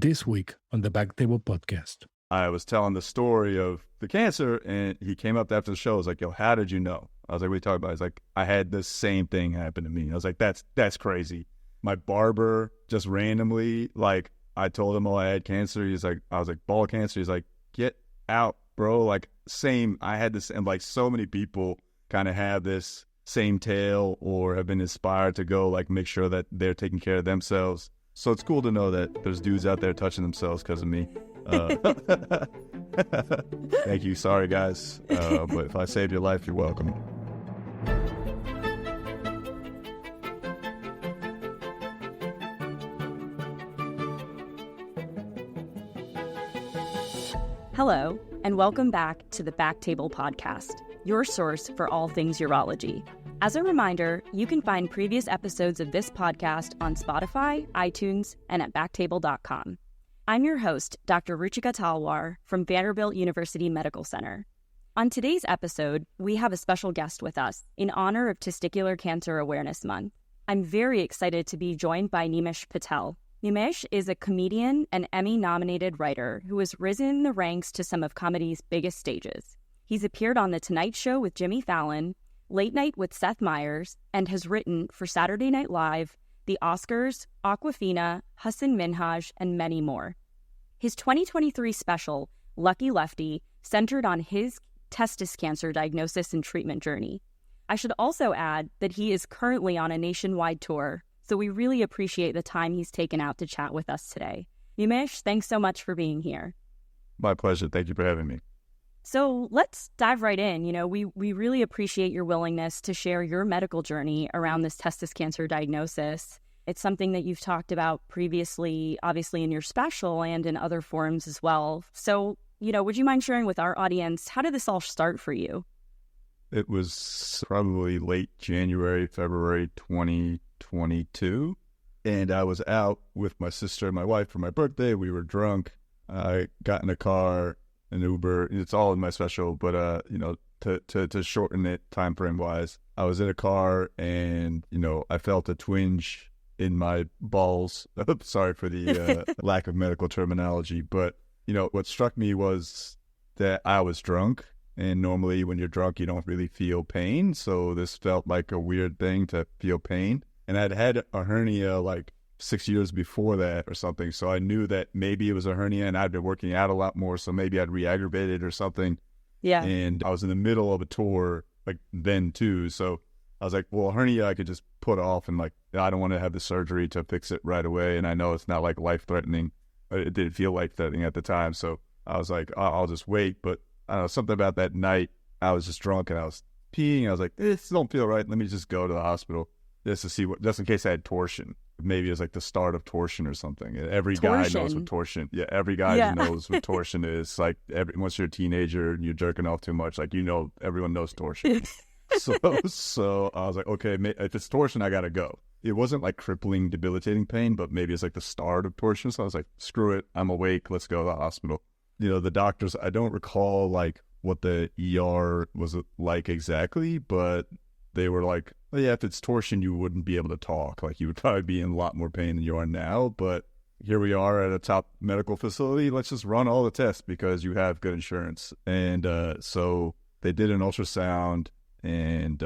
this week on the BackTable podcast. I was telling the story of the cancer, and he came up after the show. I was like, yo, how did you know? I was like, what are you talking about? He's like, I had the same thing happen to me. I was like, that's crazy. My barber just randomly, like, I told him, oh, I had cancer. I was like, ball cancer. He's like, get out, bro. Like, same. I had this, and like so many people kind of have this same tale or have been inspired to go like make sure that they're taking care of themselves. So it's cool to know that there's dudes out there touching themselves because of me. Thank you. Sorry, guys. But if I saved your life, you're welcome. Hello, and welcome back to the BackTable podcast, your source for all things urology. As a reminder, you can find previous episodes of this podcast on Spotify, iTunes, and at backtable.com. I'm your host, Dr. Ruchika Talwar from Vanderbilt University Medical Center. On today's episode, we have a special guest with us in honor of Testicular Cancer Awareness Month. I'm very excited to be joined by Nimesh Patel. Nimesh is a comedian and Emmy-nominated writer who has risen in the ranks to some of comedy's biggest stages. He's appeared on The Tonight Show with Jimmy Fallon, Late Night with Seth Meyers, and has written for Saturday Night Live, the Oscars, Awkwafina, Hassan Minhaj, and many more. His 2023 special, Lucky Lefty, centered on his testis cancer diagnosis and treatment journey. I should also add that he is currently on a nationwide tour, so we really appreciate the time he's taken out to chat with us today. Nimesh, thanks so much for being here. My pleasure. Thank you for having me. So let's dive right in. We really appreciate your willingness to share your medical journey around this testis cancer diagnosis. It's something that you've talked about previously, obviously in your special and in other forums as well. So, would you mind sharing with our audience, how did this all start for you? It was probably late January, February 2022. And I was out with my sister and my wife for my birthday. We were drunk. I got in a car, an Uber. It's all in my special, but to shorten it time frame wise, I was in a car and I felt a twinge in my balls. Sorry for the lack of medical terminology, but what struck me was that I was drunk, and normally when you're drunk you don't really feel pain, so this felt like a weird thing to feel pain. And I'd had a hernia like 6 years before that or something, so I knew that maybe it was a hernia, and I'd been working out a lot more, so maybe I'd re-aggravated or something. Yeah. And I was in the middle of a tour like then too, so I was like, well, a hernia I could just put off, and like I don't want to have the surgery to fix it right away, and I know it's not like life-threatening. It didn't feel life-threatening at the time, so I was like, I'll just wait. But I don't know, something about that night, I was just drunk and I was peeing. I was like, this don't feel right. Let me just go to the hospital just in case I had torsion. Maybe it's like the start of torsion or something. Every guy knows what torsion. Yeah, every guy knows what torsion is. Like once you're a teenager and you're jerking off too much, like everyone knows torsion. So I was like, okay, if it's torsion, I gotta go. It wasn't like crippling, debilitating pain, but maybe it's like the start of torsion. So I was like, screw it, I'm awake, let's go to the hospital. The doctors, I don't recall like what the ER was like exactly, but they were like, oh, yeah, if it's torsion, you wouldn't be able to talk. Like you would probably be in a lot more pain than you are now. But here we are at a top medical facility. Let's just run all the tests because you have good insurance. And so they did an ultrasound, and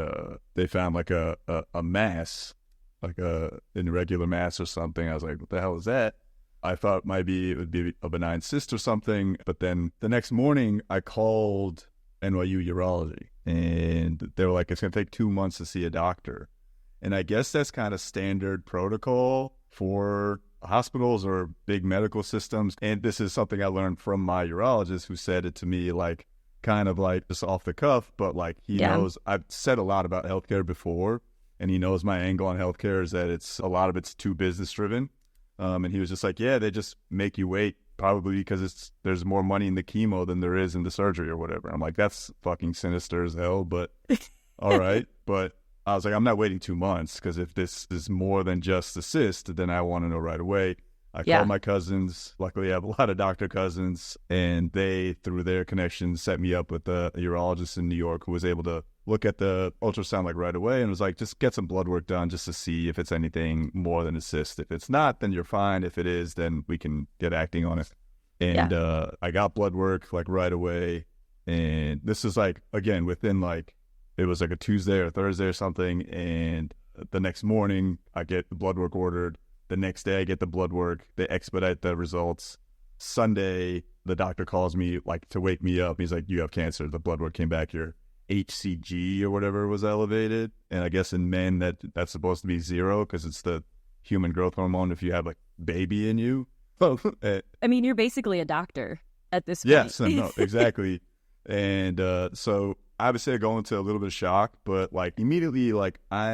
they found like a mass, like an irregular mass or something. I was like, what the hell is that? I thought maybe it would be a benign cyst or something. But then the next morning I called NYU Urology, and they were like, it's going to take 2 months to see a doctor. And I guess that's kind of standard protocol for hospitals or big medical systems. And this is something I learned from my urologist, who said it to me like kind of like just off the cuff, but like he knows I've said a lot about healthcare before, and he knows my angle on healthcare is that a lot of it's too business driven. And he was just like, yeah, they just make you wait probably because there's more money in the chemo than there is in the surgery or whatever. I'm like, that's fucking sinister as hell, but all right. But I was like, I'm not waiting 2 months, because if this is more than just a cyst, then I want to know right away. I called my cousins. Luckily, I have a lot of doctor cousins, and they, through their connections, set me up with a urologist in New York who was able to look at the ultrasound like right away and was like, just get some blood work done just to see if it's anything more than a cyst. If it's not, then you're fine. If it is, then we can get acting on it. And I got blood work like right away. And this is like, again, within like, it was like a Tuesday or Thursday or something. And the next morning I get the blood work ordered. The next day I get the blood work. They expedite the results. Sunday, the doctor calls me like to wake me up. He's like, you have cancer. The blood work came back. Your HCG or whatever was elevated. And I guess in men that's supposed to be 0 because it's the human growth hormone if you have like baby in you. I mean, you're basically a doctor at this point. Yes, no, exactly. And so obviously I go into a little bit of shock, but like immediately, like I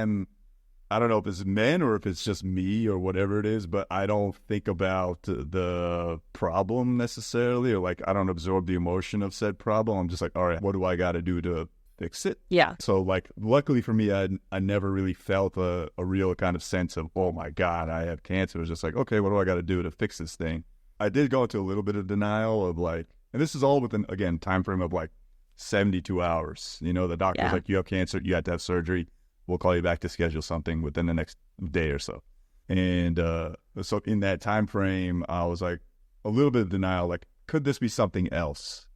don't know if it's men or if it's just me or whatever it is, but I don't think about the problem necessarily, or like I don't absorb the emotion of said problem. I'm just like, all right, what do I got to do to fix it? Yeah. So like, luckily for me, I never really felt a real kind of sense of, oh my God, I have cancer. It was just like, okay, what do I got to do to fix this thing? I did go into a little bit of denial of like, and this is all within, again, time frame of like 72 hours. You know, the doctor's like, you have cancer, you have to have surgery. We'll call you back to schedule something within the next day or so. And so in that time frame, I was like a little bit of denial, like, could this be something else?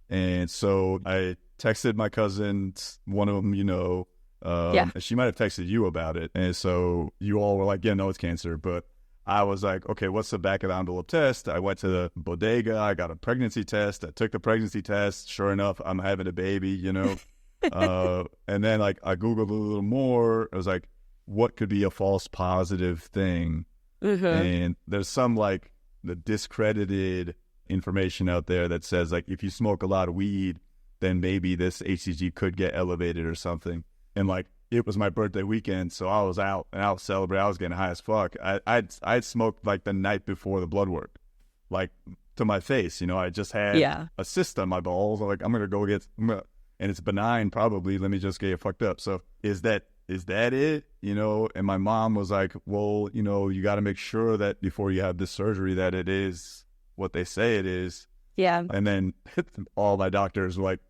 And so I texted my cousins, one of them, you know, and she might have texted you about it. And so you all were like, yeah, no, it's cancer. But I was like, okay, what's the back of the envelope test? I went to the bodega. I got a pregnancy test. I took the pregnancy test. Sure enough, I'm having a baby, you know. And then like I Googled a little more. I was like, what could be a false positive thing? And there's some like the discredited information out there that says like if you smoke a lot of weed, then maybe this HCG could get elevated or something. And like it was my birthday weekend, so I was out and I was celebrating. I was getting high as fuck. I'd smoked like the night before the blood work, like to my face. You know, I just had a cyst on my balls. I'm like, I'm gonna go get. And it's benign probably, let me just get fucked up. So is that it? You know, and my mom was like, well, you know, you got to make sure that before you have this surgery that it is what they say it is. Yeah. And then all my doctors were like,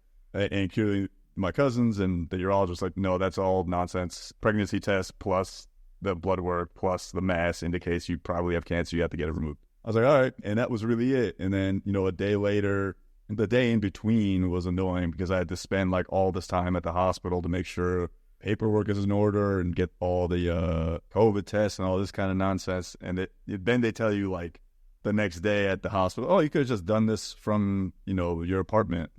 including my cousins and the urologist, like, no, that's all nonsense. Pregnancy test plus the blood work plus the mass indicates you probably have cancer. You have to get it removed. I was like, all right. And that was really it. And then, you know, a day later, the day in between was annoying because I had to spend like all this time at the hospital to make sure paperwork is in order and get all the COVID tests and all this kind of nonsense. And then they tell you like the next day at the hospital, oh, you could have just done this from, you know, your apartment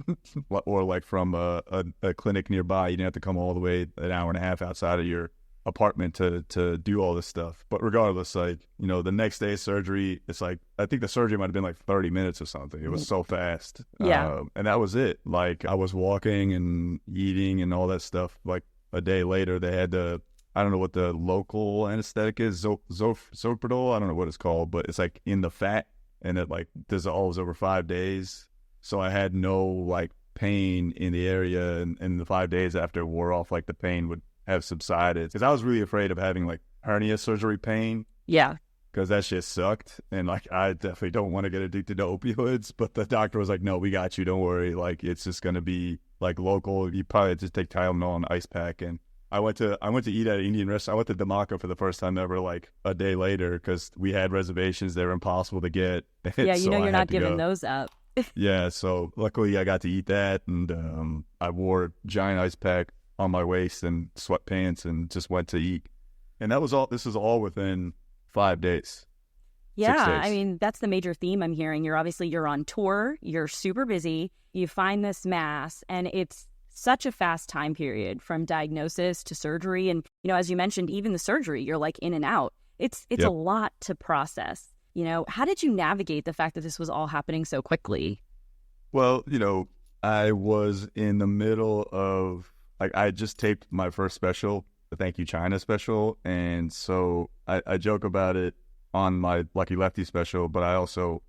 or like from a clinic nearby. You didn't have to come all the way an hour and a half outside of your apartment to do all this stuff. But regardless, like, you know, the next day surgery, it's like, I think the surgery might have been like 30 minutes or something. It was so fast. And that was it. Like I was walking and eating and all that stuff. Like a day later, they had to, I don't know what the local anesthetic is, Zoprodol. I don't know what it's called, but it's like in the fat and it like dissolves over 5 days. So I had no like pain in the area. And the 5 days after it wore off, like the pain would have subsided, because I was really afraid of having like hernia surgery pain. Yeah. Because that shit sucked. And like, I definitely don't want to get addicted to opioids, but the doctor was like, no, we got you. Don't worry. Like, it's just going to be like local. You probably just take Tylenol and ice pack. And I went to eat at an Indian restaurant. I went to Dhamaka for the first time ever, like a day later, because we had reservations. They were impossible to get. Yeah. You so know, you're not giving those up. Yeah. So luckily I got to eat that. And I wore a giant ice pack on my waist and sweatpants and just went to eat. And that was all, this is all within 5 days. Yeah, 6 days. I mean, that's the major theme I'm hearing. You're on tour, you're super busy, you find this mass, and it's such a fast time period from diagnosis to surgery. And, you know, as you mentioned, even the surgery, you're like in and out. It's a lot to process. You know, how did you navigate the fact that this was all happening so quickly? Well, you know, I was in the middle of, like, I just taped my first special, the Thank You China special. And so I joke about it on my Lucky Lefty special, but I also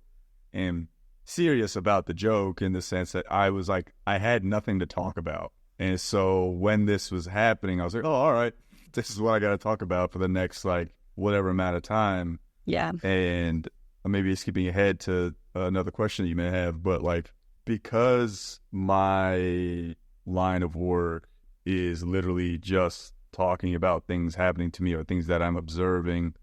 am serious about the joke in the sense that I was like, I had nothing to talk about. And so when this was happening, I was like, oh, all right, this is what I got to talk about for the next, like, whatever amount of time. Yeah. And maybe skipping ahead to another question that you may have, but like, because my line of work is literally just talking about things happening to me or things that I'm observing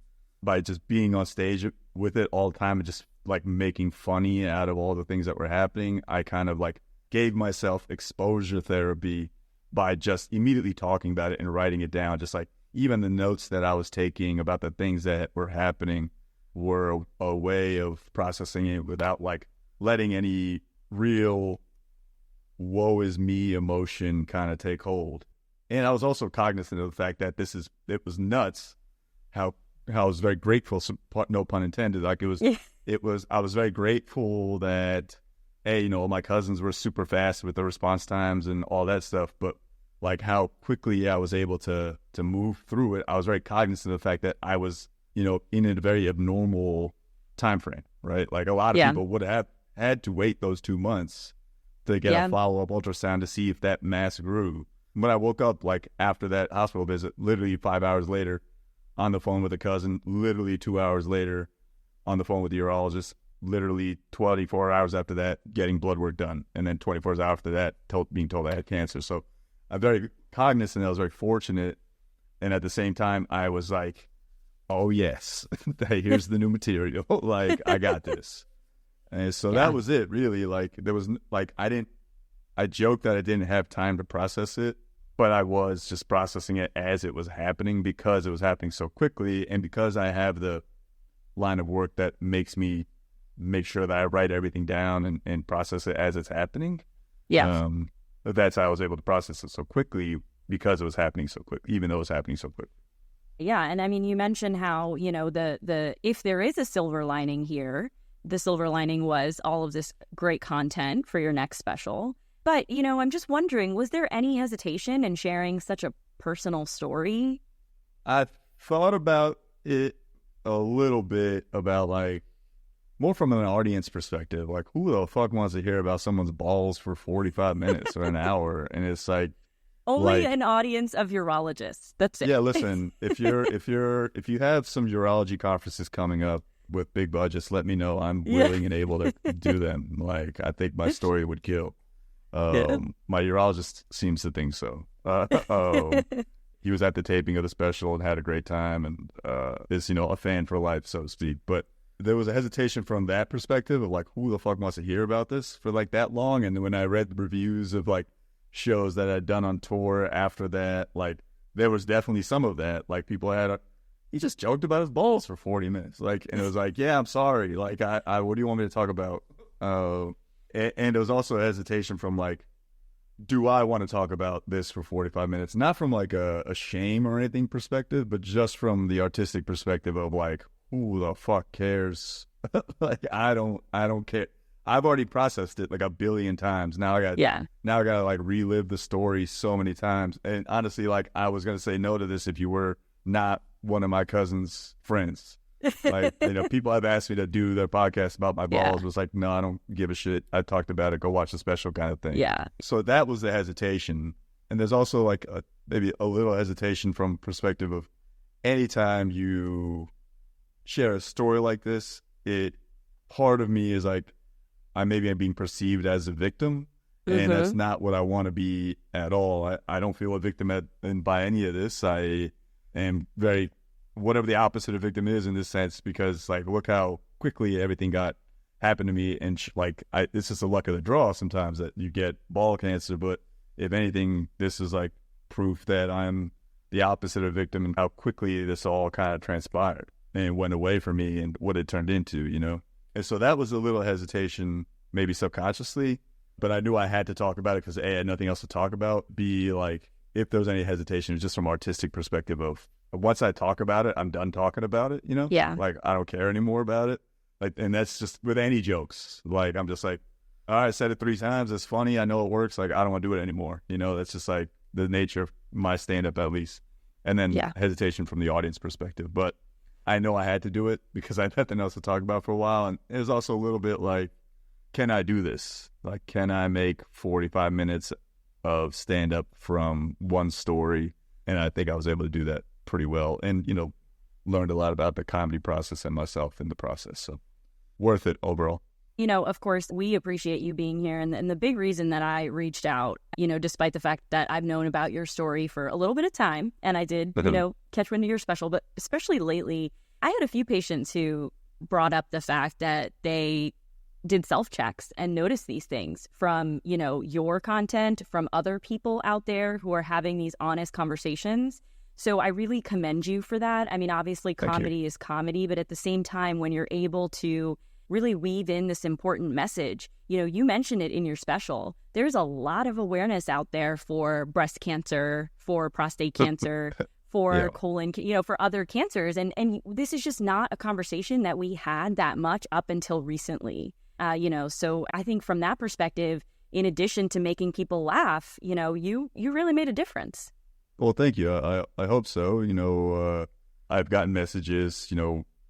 by just being on stage with it all the time and just like making funny out of all the things that were happening. I kind of like gave myself exposure therapy by just immediately talking about it and writing it down. Just like even the notes that I was taking about the things that were happening were a way of processing it without like letting any real woe is me emotion kind of take hold. And I was also cognizant of the fact that it was nuts how I was very grateful, no pun intended. Like I was very grateful that, hey, you know, my cousins were super fast with the response times and all that stuff, but like how quickly I was able to move through it. I was very cognizant of the fact that I was, you know, in a very abnormal time frame, right? Like a lot of people would have had to wait those 2 months to get a follow-up ultrasound to see if that mass grew. When I woke up, like after that hospital visit, literally 5 hours later, on the phone with a cousin, literally 2 hours later, on the phone with the urologist, literally 24 hours after that, getting blood work done, and then 24 hours after that, being told I had cancer. So I'm very cognizant. I was very fortunate, and at the same time, I was like, "Oh yes, here's the new material. Like I got this." And so that was it, really. Like there was like I joked that I didn't have time to process it, but I was just processing it as it was happening because it was happening so quickly, and because I have the line of work that makes me make sure that I write everything down and process it as it's happening. Yeah. That's how I was able to process it so quickly because it was happening so quick, even though it was happening so quick. Yeah, and I mean, you mentioned how, you know, the if there is a silver lining here, the silver lining was all of this great content for your next special. But, you know, I'm just wondering, was there any hesitation in sharing such a personal story? I thought about it a little bit, about like more from an audience perspective. Like, who the fuck wants to hear about someone's balls for 45 minutes or an hour? And it's like only an audience of urologists. That's it. Yeah, listen, if you have some urology conferences coming up with big budgets, let me know. I'm willing and able to do them. Like, I think my story would kill. My urologist seems to think so. He was at the taping of the special and had a great time, and is, you know, a fan for life, so to speak. But there was a hesitation from that perspective of like, who the fuck wants to hear about this for like that long? And when I read the reviews of like shows that I'd done on tour after that, like there was definitely some of that. Like people he just joked about his balls for 40 minutes. Like, and it was like, yeah, I'm sorry. Like, I what do you want me to talk about? And there was also a hesitation from like, do I want to talk about this for 45 minutes? Not from like a shame or anything perspective, but just from the artistic perspective of like, who the fuck cares? Like, I don't care. I've already processed it like a billion times. Now I gotta like relive the story so many times. And honestly, like I was gonna say no to this if you were not one of my cousin's friends. Like, you know, people have asked me to do their podcast about my balls. Was like, no, I don't give a shit. I talked about it. Go watch the special kind of thing. Yeah. So that was the hesitation. And there's also like maybe a little hesitation from perspective of anytime you share a story like this, part of me is like, I'm being perceived as a victim, and that's not what I want to be at all. I don't feel a victim by any of this. I am very, whatever the opposite of victim is in this sense, because like, look how quickly everything happened to me. And this is the luck of the draw sometimes that you get ball cancer. But if anything, this is like proof that I'm the opposite of victim and how quickly this all kind of transpired and went away from me and what it turned into, you know? And so that was a little hesitation, maybe subconsciously, but I knew I had to talk about it because A, I had nothing else to talk about. B, like, if there was any hesitation, it was just from artistic perspective of once I talk about it, I'm done talking about it, you know? Yeah. Like, I don't care anymore about it. Like, and that's just with any jokes. Like, I'm just like, all right, I said it 3 times. It's funny. I know it works. Like, I don't want to do it anymore. You know, that's just like the nature of my stand-up, at least. And then hesitation from the audience perspective. But I know I had to do it because I had nothing else to talk about for a while. And it was also a little bit like, can I do this? Like, can I make 45 minutes of stand-up from one story? And I think I was able to do that pretty well. And, you know, learned a lot about the comedy process and myself in the process. So worth it overall. Of course, we appreciate you being here. And the big reason that I reached out, despite the fact that I've known about your story for a little bit of time, and I did, catch wind of your special, but especially lately, I had a few patients who brought up the fact that they did self-checks and noticed these things from, your content, from other people out there who are having these honest conversations. So I really commend you for that. I mean, obviously, comedy is comedy, but at the same time, when you're able to really weave in this important message. You mentioned it in your special. There's a lot of awareness out there for breast cancer, for prostate cancer, for colon, for other cancers. And this is just not a conversation that we had that much up until recently. So I think from that perspective, in addition to making people laugh, you really made a difference. Well, thank you. I hope so. I've gotten messages,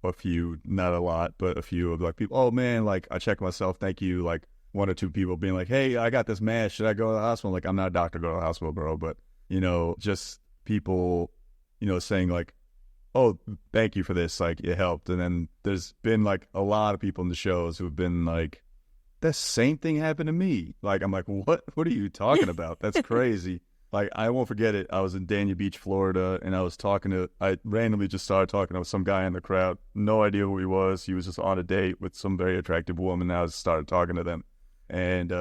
a few, not a lot, but a few of like people, oh man, like I check myself, thank you. Like one or two people being like, hey, I got this mass, should I go to the hospital? Like, I'm not a doctor, go to the hospital, bro. But, just people, saying like, oh, thank you for this, like it helped. And then there's been like a lot of people in the shows who've been like, the same thing happened to me. Like, I'm like, what are you talking about? That's crazy. Like, I won't forget it. I was in Dania Beach, Florida, and I randomly just started talking to some guy in the crowd. No idea who he was. He was just on a date with some very attractive woman, and I just started talking to them. And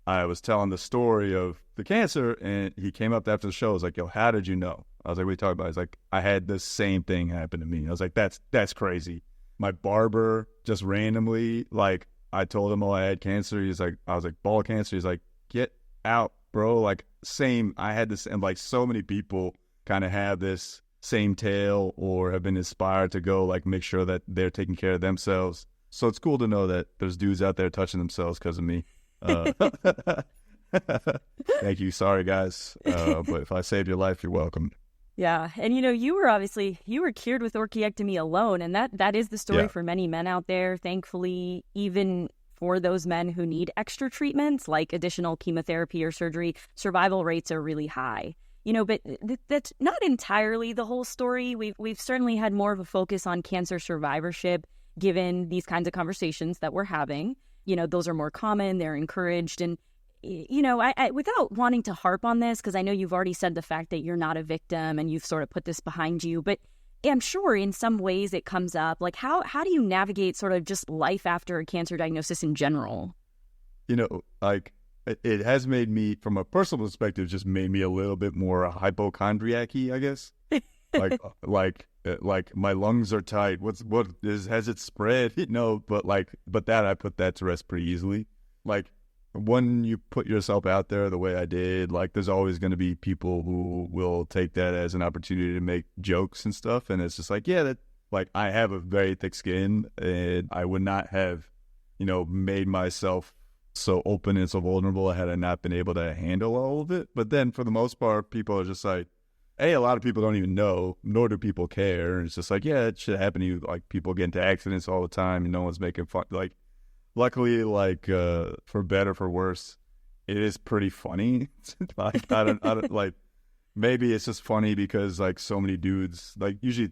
I was telling the story of the cancer, and he came up after the show. I was like, yo, how did you know? I was like, what are you talking about? He's like, I had the same thing happen to me. I was like, that's crazy. My barber just randomly, like, I told him, oh, I had cancer. I was like, ball cancer. He's like, get out, bro. Like, same. I had this, and like so many people kind of have this same tale or have been inspired to go like make sure that they're taking care of themselves. So it's cool to know that there's dudes out there touching themselves because of me. Thank you. Sorry, guys. But if I saved your life, you're welcome. Yeah. And, you were cured with orchiectomy alone. And that is the story for many men out there. Thankfully, even for those men who need extra treatments like additional chemotherapy or surgery, survival rates are really high. But that's not entirely the whole story. We've certainly had more of a focus on cancer survivorship, given these kinds of conversations that we're having. Those are more common, they're encouraged. And, I without wanting to harp on this, because I know you've already said the fact that you're not a victim and you've sort of put this behind you, but I'm sure in some ways it comes up. Like, how do you navigate sort of just life after a cancer diagnosis in general? Like, it has made me, from a personal perspective, just made me a little bit more hypochondriac-y, I guess. Like my lungs are tight. Has it spread? But I put that to rest pretty easily. Like, when you put yourself out there the way I did, like, there's always going to be people who will take that as an opportunity to make jokes and stuff. And it's just like, I have a very thick skin, and I would not have, made myself so open and so vulnerable had I not been able to handle all of it. But then for the most part, people are just like, hey, a lot of people don't even know, nor do people care. And it's just like, yeah, it should happen to you. Like, people get into accidents all the time and no one's making fun. Like, luckily, for better, for worse, it is pretty funny. Like, I don't like, maybe it's just funny because like so many dudes, like, usually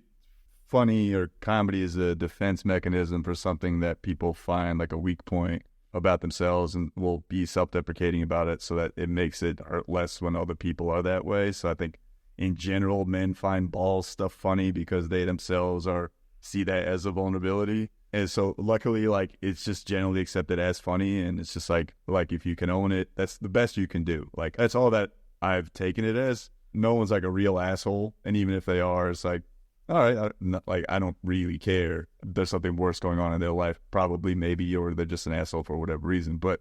funny or comedy is a defense mechanism for something that people find like a weak point about themselves and will be self-deprecating about it, so that it makes it hurt less when other people are that way. So I think in general, men find balls stuff funny because they themselves see that as a vulnerability. And so luckily, like, it's just generally accepted as funny. And it's just like if you can own it, that's the best you can do. Like, that's all that I've taken it as. No one's like a real asshole. And even if they are, it's like, all right, I don't really care. There's something worse going on in their life, probably, maybe, or they're just an asshole for whatever reason. But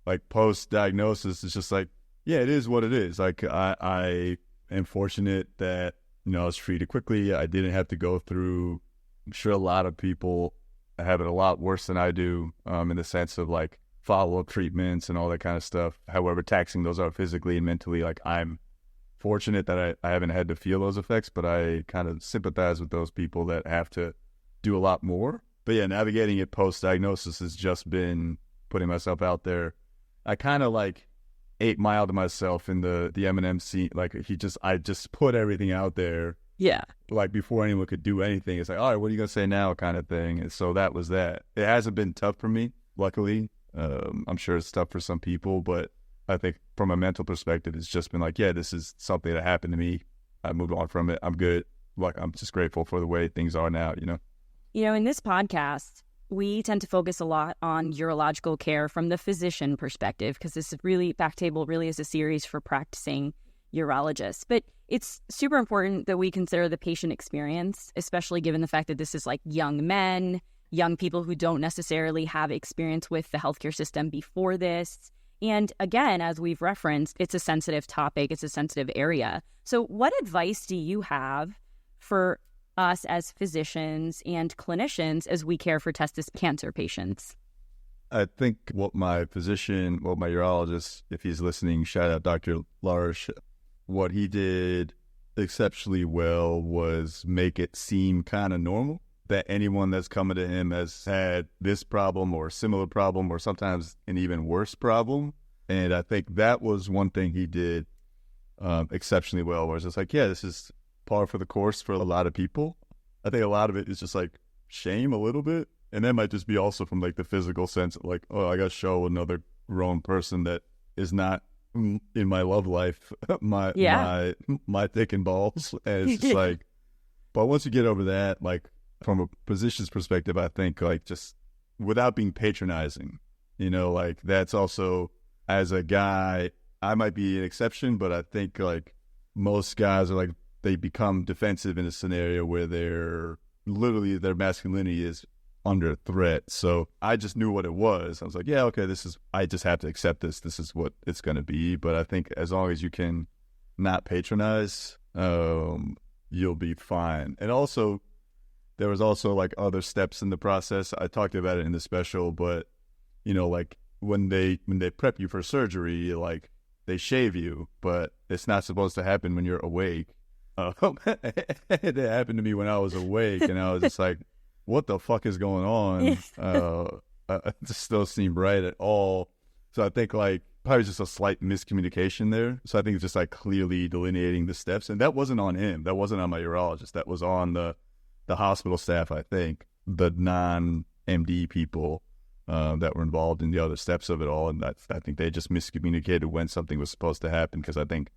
like, post-diagnosis, it's just like, yeah, it is what it is. Like, I am fortunate that, I was treated quickly. I didn't have to go through, I'm sure a lot of people have it a lot worse than I do, in the sense of like follow-up treatments and all that kind of stuff. However taxing those are physically and mentally, like, I'm fortunate that I haven't had to feel those effects, but I kind of sympathize with those people that have to do a lot more. But yeah, navigating it post-diagnosis has just been putting myself out there. I kind of like 8 Mile to myself in the Eminem scene. Like, I just put everything out there. Yeah. Like, before anyone could do anything, it's like, all right, what are you going to say now kind of thing. And so that was that. It hasn't been tough for me. luckily. I'm sure it's tough for some people, but I think from a mental perspective, it's just been like, yeah, this is something that happened to me. I moved on from it. I'm good. Like, I'm just grateful for the way things are now, you know? In this podcast, we tend to focus a lot on urological care from the physician perspective, because this is really, BackTable really is a series for practicing urologists. But it's super important that we consider the patient experience, especially given the fact that this is like young men, young people who don't necessarily have experience with the healthcare system before this. And again, as we've referenced, it's a sensitive topic. It's a sensitive area. So what advice do you have for us as physicians and clinicians as we care for testis cancer patients? I think what my urologist, if he's listening, shout out Dr. Larsh, what he did exceptionally well was make it seem kind of normal that anyone that's coming to him has had this problem or a similar problem or sometimes an even worse problem. And I think that was one thing he did exceptionally well, where it's just like, yeah, this is par for the course for a lot of people. I think a lot of it is just like shame a little bit. And that might just be also from like the physical sense, like, oh, I got to show another grown person that is not in my love life, my dick and balls. And it's just like, but once you get over that, like from a physician's perspective, I think like just without being patronizing, you know, like that's also, as a guy, I might be an exception, but I think like most guys are like, they become defensive in a scenario where their masculinity is under threat. So I just knew what it was. I was like, yeah, okay, I just have to accept this. This is what it's going to be. But I think as long as you can not patronize, you'll be fine. And also, there was also like other steps in the process. I talked about it in the special, but you know, like when they prep you for surgery, like they shave you, but it's not supposed to happen when you're awake. It happened to me when I was awake, and I was just like, what the fuck is going on? It just don't seem right at all. So I think like probably just a slight miscommunication there. So I think it's just like clearly delineating the steps. And that wasn't on him. That wasn't on my urologist. That was on the hospital staff, I think, the non-MD people that were involved in the other steps of it all. And I think they just miscommunicated when something was supposed to happen, because I think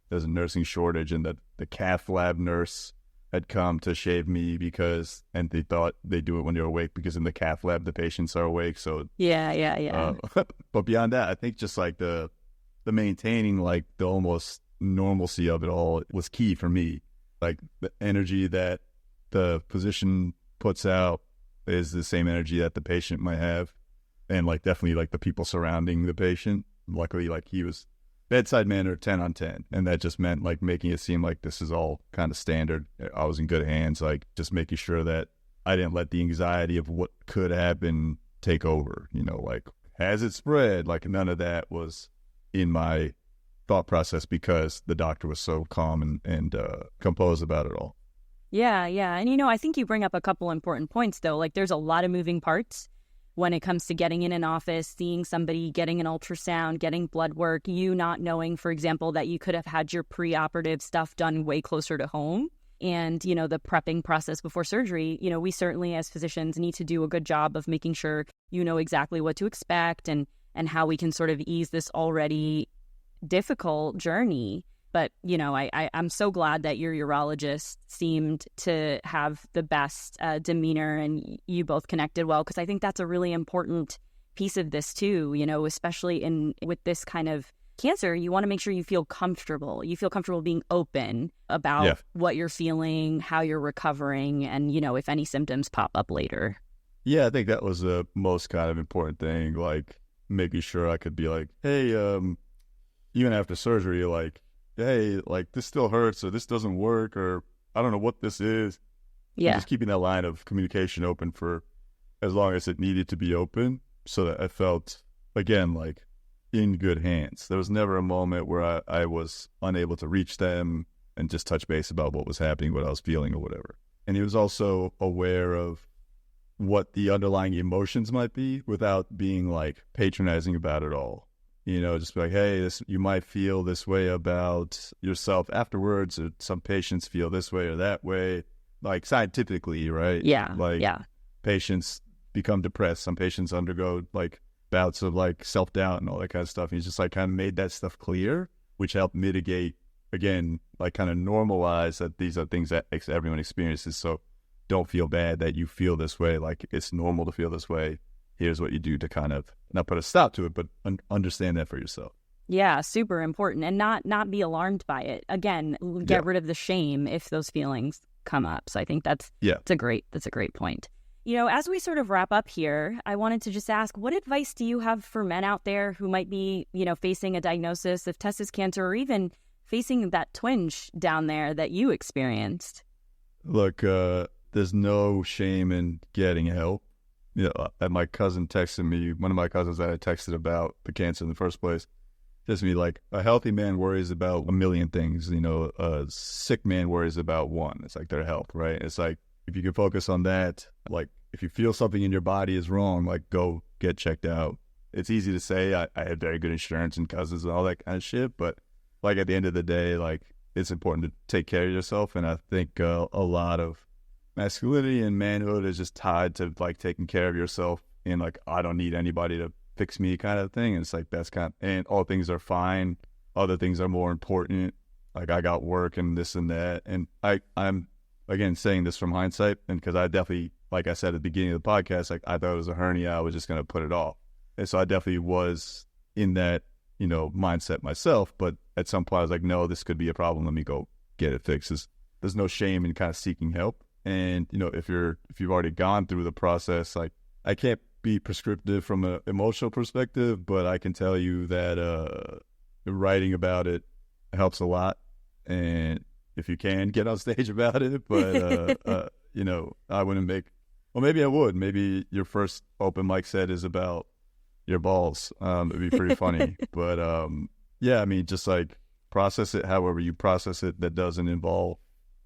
there's a nursing shortage, and the cath lab nurse had come to shave me and they thought they do it when you're awake, because in the cath lab the patients are awake. So yeah. But beyond that, I think just like the maintaining like the almost normalcy of it all was key for me. Like the energy that the physician puts out is the same energy that the patient might have, and like definitely like the people surrounding the patient. Luckily, like he was bedside manner 10 on 10, and that just meant like making it seem like this is all kind of standard. I was in good hands, like just making sure that I didn't let the anxiety of what could happen take over, you know, like has it spread? Like none of that was in my thought process, because the doctor was so calm and composed about it all. Yeah. And I think you bring up a couple important points though. Like there's a lot of moving parts when it comes to getting in an office, seeing somebody, getting an ultrasound, getting blood work, you not knowing, for example, that you could have had your preoperative stuff done way closer to home. And, the prepping process before surgery, we certainly as physicians need to do a good job of making sure you know exactly what to expect and how we can sort of ease this already difficult journey. But, I'm so glad that your urologist seemed to have the best demeanor and you both connected well, because I think that's a really important piece of this too, especially with this kind of cancer. You want to make sure you feel comfortable. You feel comfortable being open about what you're feeling, how you're recovering, and, if any symptoms pop up later. Yeah, I think that was the most kind of important thing, like making sure I could be like, hey, even after surgery, like, hey, like this still hurts, or this doesn't work, or I don't know what this is. Yeah. And just keeping that line of communication open for as long as it needed to be open, so that I felt, again, like in good hands. There was never a moment where I was unable to reach them and just touch base about what was happening, what I was feeling or whatever. And he was also aware of what the underlying emotions might be without being like patronizing about it all. Just be like, hey, you might feel this way about yourself afterwards, or some patients feel this way or that way, like scientifically, right? Yeah. Like patients become depressed. Some patients undergo like bouts of like self-doubt and all that kind of stuff. And he's just like kind of made that stuff clear, which helped mitigate, again, like kind of normalize that these are things that everyone experiences. So don't feel bad that you feel this way. Like it's normal to feel this way. Here's what you do to kind of not put a stop to it, but understand that for yourself. Yeah, super important. And not be alarmed by it. Again, get rid of the shame if those feelings come up. So I think that's a great point. You know, as we sort of wrap up here, I wanted to just ask, what advice do you have for men out there who might be, you know, facing a diagnosis of testis cancer or even facing that twinge down there that you experienced? Look, there's no shame in getting help. You know, my cousin texted me, one of my cousins that I texted about the cancer in the first place, just me like, a healthy man worries about a million things. You know, a sick man worries about one. It's like their health, right? It's like, if you can focus on that, like if you feel something in your body is wrong, like go get checked out. It's easy to say. I had very good insurance and cousins and all that kind of shit, but like at the end of the day, like it's important to take care of yourself. And I think a lot of masculinity and manhood is just tied to like taking care of yourself and like, I don't need anybody to fix me kind of thing. And it's like, that's kind of, and all things are fine. Other things are more important. Like I got work and this and that. And I'm, again, saying this from hindsight, and because I definitely, like I said at the beginning of the podcast, like I thought it was a hernia, I was just going to put it off. And so I definitely was in that, you know, mindset myself. But at some point I was like, no, this could be a problem. Let me go get it fixed. There's no shame in kind of seeking help. And, you know, if you've already gone through the process, like I can't be prescriptive from an emotional perspective, but I can tell you that writing about it helps a lot. And if you can, get on stage about it. But, you know, I wouldn't well, maybe I would. Maybe your first open mic set is about your balls. It'd be pretty funny. But, yeah, I mean, just like process it however you process it that doesn't involve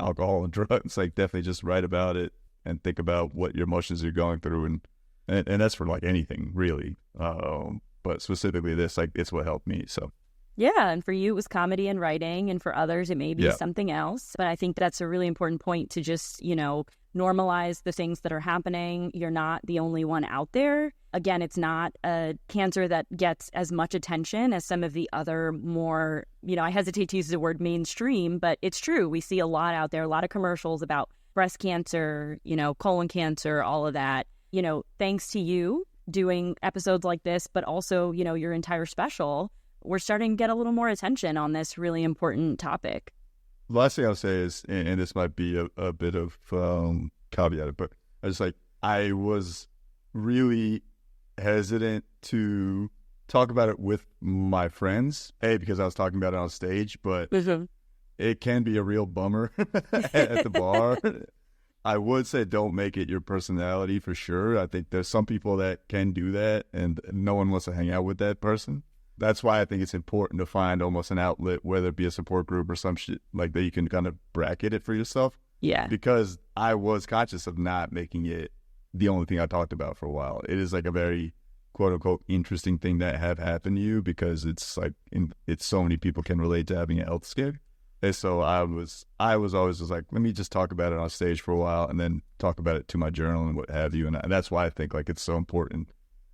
alcohol and drugs. Like definitely just write about it and think about what your emotions you're going through. And that's for like anything, really. But specifically this, like it's what helped me, so. Yeah, and for you, it was comedy and writing, and for others, it may be something else. But I think that's a really important point to just, you know, normalize the things that are happening. You're not the only one out there. Again, it's not a cancer that gets as much attention as some of the other more, you know, I hesitate to use the word mainstream, but it's true. We see a lot out there, a lot of commercials about breast cancer, you know, colon cancer, all of that. You know, thanks to you doing episodes like this, but also, you know, your entire special, we're starting to get a little more attention on this really important topic. The last thing I'll say is, and this might be a bit of caveat, but I was really hesitant to talk about it with my friends, because I was talking about it on stage, but it can be a real bummer at the bar. I would say don't make it your personality for sure. I think there's some people that can do that, and no one wants to hang out with that person. That's why I think it's important to find almost an outlet, whether it be a support group or some shit like that, you can kind of bracket it for yourself. Yeah. Because I was conscious of not making it the only thing I talked about for a while. It is like a very quote unquote interesting thing that have happened to you, because it's like it's so many people can relate to having a health scare. And so I was always just like, let me just talk about it on stage for a while and then talk about it to my journal and what have you. And that's why I think like it's so important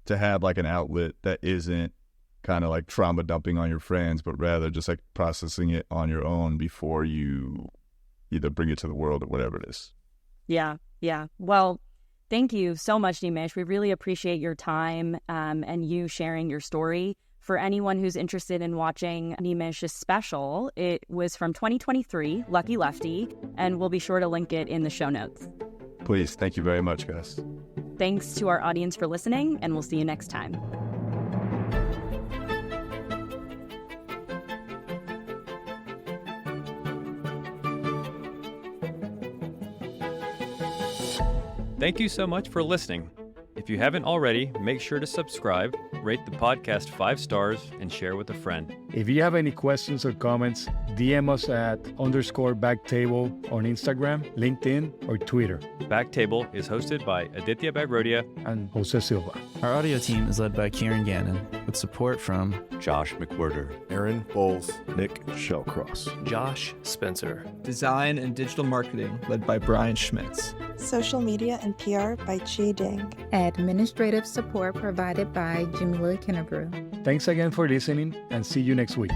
to have like an outlet that isn't kind of like trauma dumping on your friends, but rather just like processing it on your own before you either bring it to the world or whatever it is. Yeah. Well, thank you so much, Nimesh. We really appreciate your time and you sharing your story. For anyone who's interested in watching Nimesh's special, it was from 2023, Lucky Lefty, and we'll be sure to link it in the show notes. Please. Thank you very much, guys. Thanks to our audience for listening, and we'll see you next time. Thank you so much for listening. If you haven't already, make sure to subscribe, rate the podcast 5 stars, and share with a friend. If you have any questions or comments, DM us at _BackTable on Instagram, LinkedIn, or Twitter. BackTable is hosted by Aditya Bagrodia And Jose Silva. Our audio team is led by Kieran Gannon, with support from Josh McWhirter, Aaron Bowles, Nick Shellcross, Josh Spencer. Design and digital marketing led by Brian Schmitz. Social media and PR by Chi Ding. Administrative support provided by Jamila Kennebrew. Thanks again for listening, and see you next week.